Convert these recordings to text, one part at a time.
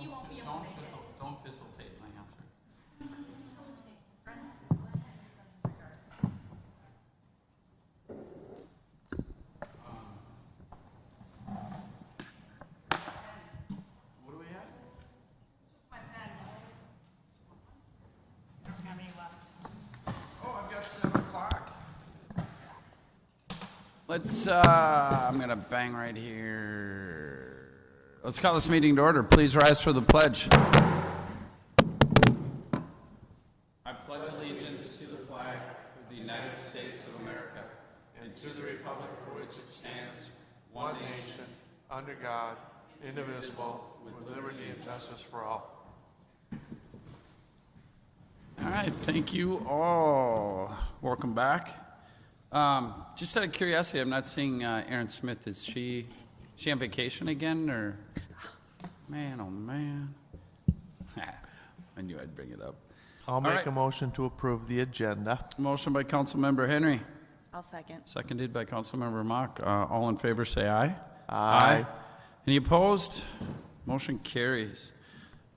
Don't facilitate my answer. What do we have? Oh, I've got 7 o'clock. Let's, I'm going to bang right here. Let's call this meeting to order. Please rise for the pledge. I pledge allegiance to the flag of the United States of America and to the republic for which it stands, one nation, under God, indivisible, with liberty and justice for all. All right, thank you all. Welcome back. Just out of curiosity, I'm not seeing Erin Smith. Is she on vacation again, or? Man, oh man. I knew I'd bring it up. I'll make a motion to approve the agenda. Motion by Councilmember Henry. I'll second. Seconded by Councilmember Mock. All in favor say aye. Aye. Any opposed? Motion carries.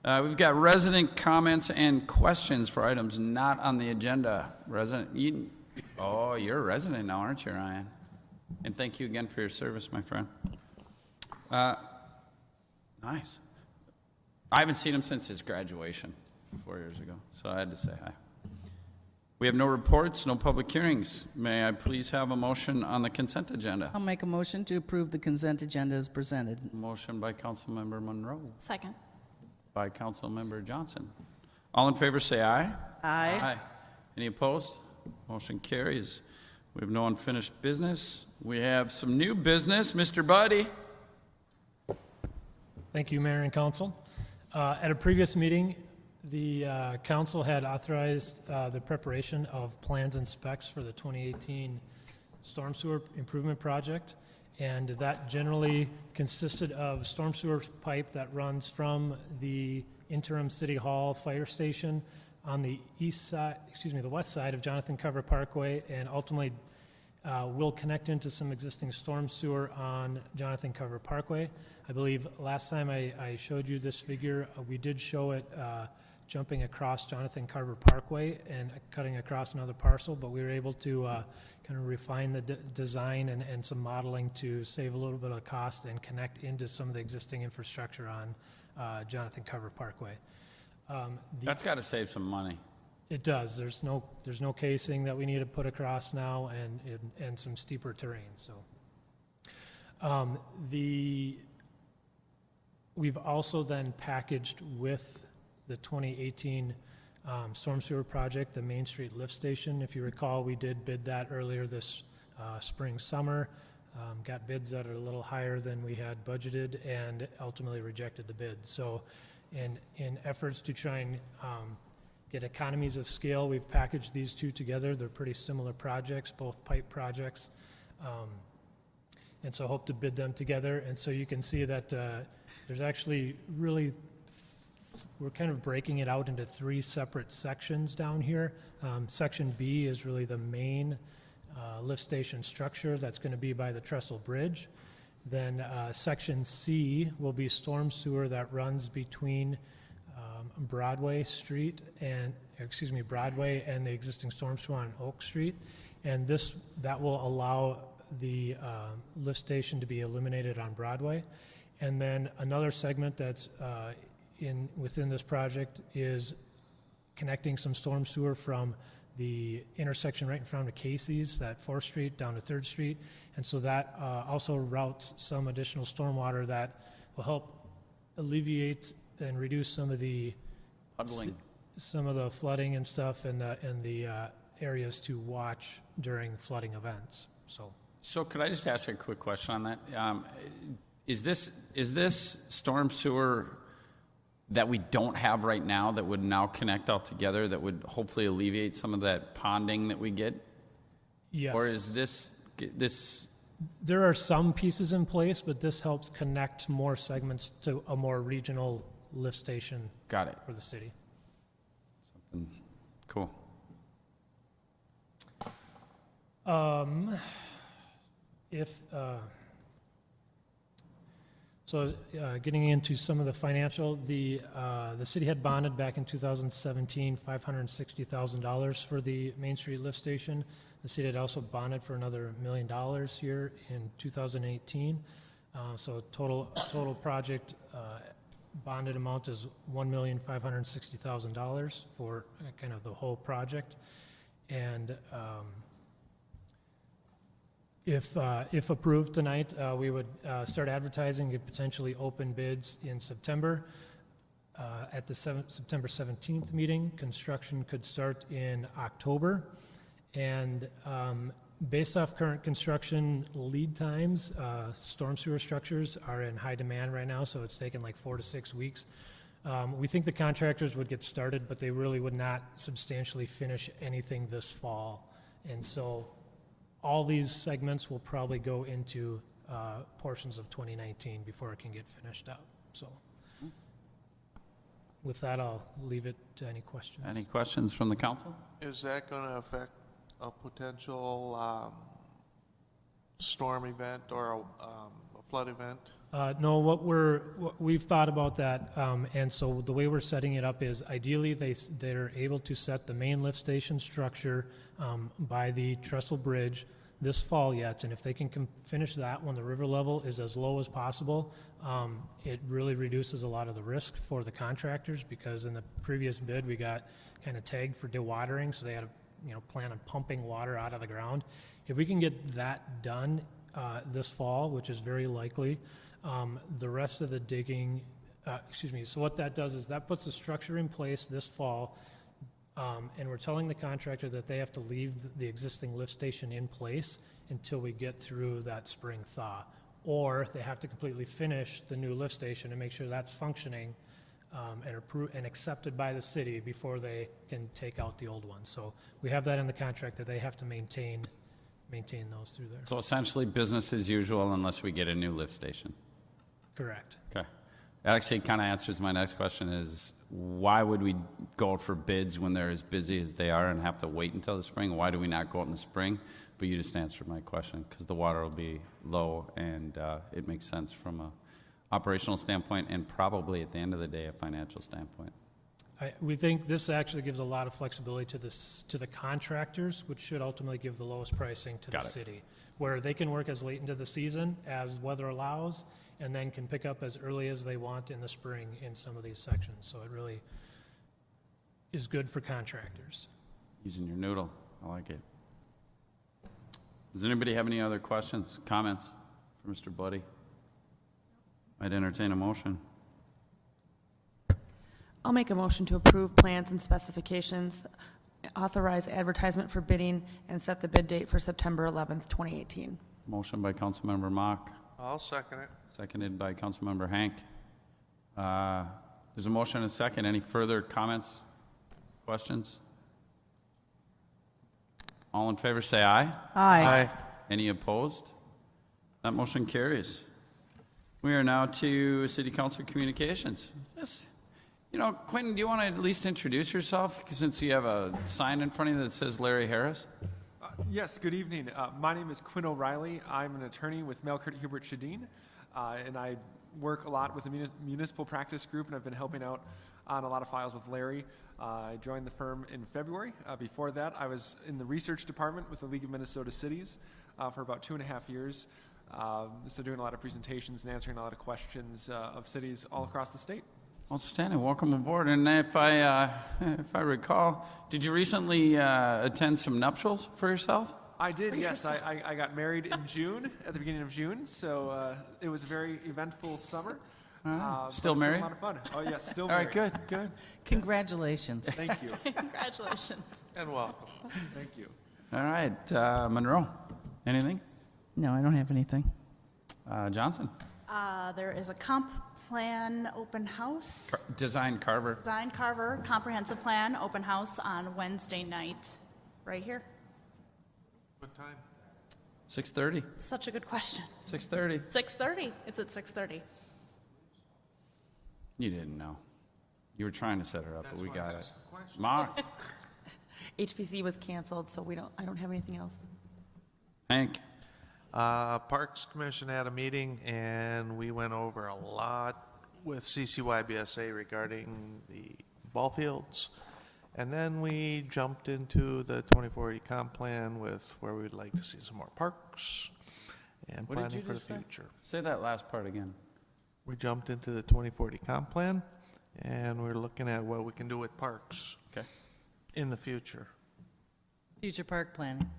We've got resident comments and questions for items not on the agenda. You're a resident now, aren't you, Ryan? And thank you again for your service, my friend. Nice. I haven't seen him since his graduation 4 years ago, so I had to say hi. We have no reports, no public hearings. May I please have a motion on the consent agenda? I'll make a motion to approve the consent agenda as presented. Motion by Councilmember Monroe. Second. By Councilmember Johnson. All in favor say aye. Aye. Aye. Any opposed? Motion carries. We have no unfinished business. We have some new business. Mr. Buddy. Thank you, Mayor and Council. At a previous meeting, the council had authorized the preparation of plans and specs for the 2018 storm sewer improvement project, and that generally consisted of storm sewer pipe that runs from the interim City Hall fire station on the the west side of Jonathan Carver Parkway, and ultimately will connect into some existing storm sewer on Jonathan Carver Parkway. I believe last time I showed you this figure, we did show it jumping across Jonathan Carver Parkway and cutting across another parcel, but we were able to kind of refine the design and some modeling to save a little bit of cost and connect into some of the existing infrastructure on Jonathan Carver Parkway. That's got to save some money. It does. There's no casing that we need to put across now, and some steeper terrain. So we've also then packaged with the 2018 storm sewer project the Main Street lift station. If you recall, we did bid that earlier this spring summer. Got bids that are a little higher than we had budgeted, and ultimately rejected the bid. So in efforts to try and get economies of scale, we've packaged these two together. They're pretty similar projects, both pipe projects, and so hope to bid them together. And so you can see that there's actually really, we're kind of breaking it out into 3 separate sections down here. Section B is really the main lift station structure that's going to be by the Trestle Bridge. Then Section C will be storm sewer that runs between Broadway and the existing storm sewer on Oak Street, and that will allow the lift station to be eliminated on Broadway. And then another segment that's within this project is connecting some storm sewer from the intersection right in front of Casey's, that 4th Street down to 3rd Street, and so that also routes some additional stormwater that will help alleviate and reduce some of the flooding and stuff, and the areas to watch during flooding events. So could I just ask a quick question on that? Is this storm sewer that we don't have right now that would now connect all together, that would hopefully alleviate some of that ponding that we get? Yes. Or is this? There are some pieces in place, but this helps connect more segments to a more regional lift station. Got it. For the city. Something cool. So getting into some of the financial, the city had bonded back in 2017, $560,000 for the Main Street lift station. The city had also bonded for another $1 million here in 2018. So total project bonded amount is $1,560,000 for kind of the whole project. And if approved tonight, we would start advertising and potentially open bids in September. At the September 17th meeting, construction could start in October. And based off current construction lead times, storm sewer structures are in high demand right now, so it's taken like 4 to 6 weeks. We think the contractors would get started, but they really would not substantially finish anything this fall. And so all these segments will probably go into portions of 2019 before it can get finished up. So with that, I'll leave it to any questions. Any questions from the council? Is that going to affect a potential storm event or a flood event? No, what we've thought about that, and so the way we're setting it up is ideally they're able to set the main lift station structure by the trestle bridge this fall yet, and if they can finish that when the river level is as low as possible, it really reduces a lot of the risk for the contractors, because in the previous bid we got kind of tagged for dewatering, so they had to plan on pumping water out of the ground. If we can get that done this fall, which is very likely, the rest of the digging, so what that does is that puts the structure in place this fall, and we're telling the contractor that they have to leave the existing lift station in place until we get through that spring thaw, or they have to completely finish the new lift station and make sure that's functioning and accepted by the city before they can take out the old one. So we have that in the contract that they have to maintain those through there. So essentially business as usual unless we get a new lift station. Correct. Okay. That actually kind of answers my next question is, why would we go out for bids when they're as busy as they are and have to wait until the spring? Why do we not go out in the spring? But you just answered my question, because the water will be low, and it makes sense from a operational standpoint and probably at the end of the day a financial standpoint. We think this actually gives a lot of flexibility to the contractors, which should ultimately give the lowest pricing to the city, where they can work as late into the season as weather allows, and then can pick up as early as they want in the spring in some of these sections. So it really is good for contractors. Using your noodle, I like it. Does anybody have any other questions, comments for Mr. Buddy? I'd entertain a motion. I'll make a motion to approve plans and specifications, authorize advertisement for bidding, and set the bid date for September 11th, 2018. Motion by Councilmember Mock, I'll second it. seconded by Councilmember Hank. There's a motion and a second. Any further comments, questions? All in favor say aye. Aye. Any opposed? That motion carries. We are now to City Council communications. Quentin, do you want to at least introduce yourself, since you have a sign in front of you that says Larry Harris? Yes, good evening. My name is Quinn O'Reilly. I'm an attorney with Melkert Hubert Shadeen, and I work a lot with the municipal practice group, and I've been helping out on a lot of files with Larry. I joined the firm in February. Before that, I was in the research department with the League of Minnesota Cities for about 2.5 years, so doing a lot of presentations and answering a lot of questions of cities all across the state. Outstanding. Welcome aboard. And if I recall, did you recently attend some nuptials for yourself? I did, yes. I got married in June, at the beginning of June, so it was a very eventful summer. Still but it's been married? a lot of fun. Oh, yes, still All married. right, good. Congratulations. Thank you. Congratulations. And welcome. Thank you. All right, Monroe, anything? No, I don't have anything. Johnson? There is a comp plan open house, Design Carver. Design Carver Comprehensive Plan open house on Wednesday night, right here. What time? 6:30. Such a good question. 6:30. 6:30. It's at 6:30. You didn't know. You were trying to set her up, but we got it. That's the question. Mark, HPC was canceled, so I don't have anything else. Hank, Parks Commission had a meeting, and we went over a lot with CCYBSA regarding the ball fields. And then we jumped into the 2480 comp plan with where we'd like to see some more parks and What did planning you for the just say? future. Say that last part again. We jumped into the 2040 comp plan, and we're looking at what we can do with parks Okay. in the future Future park planning.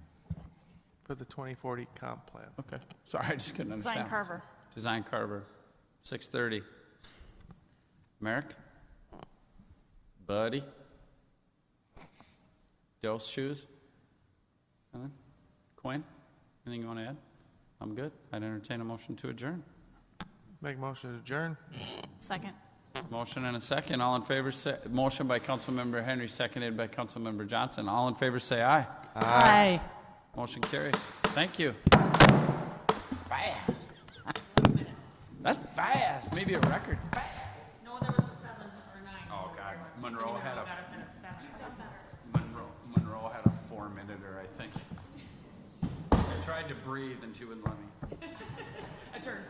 for the 2040 comp plan. Okay. Sorry, I just couldn't understand. Design Carver. Design Carver, 6:30. Merrick? Buddy? Dose shoes? Nothing? Quinn? Anything you want to add? I'm good. I'd entertain a motion to adjourn. Make motion to adjourn. Second. Motion and a second. All in favor, say, motion by Councilmember Henry, seconded by Councilmember Johnson. All in favor, say aye. Aye. Motion carries. Thank you. Fast. That's fast. Maybe a record. Fast. No, there was a 7 or 9. Oh, God. Monroe had a 4-minute-er, I think. I tried to breathe and she wouldn't let me. Adjourned.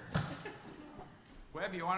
Webb, you want to?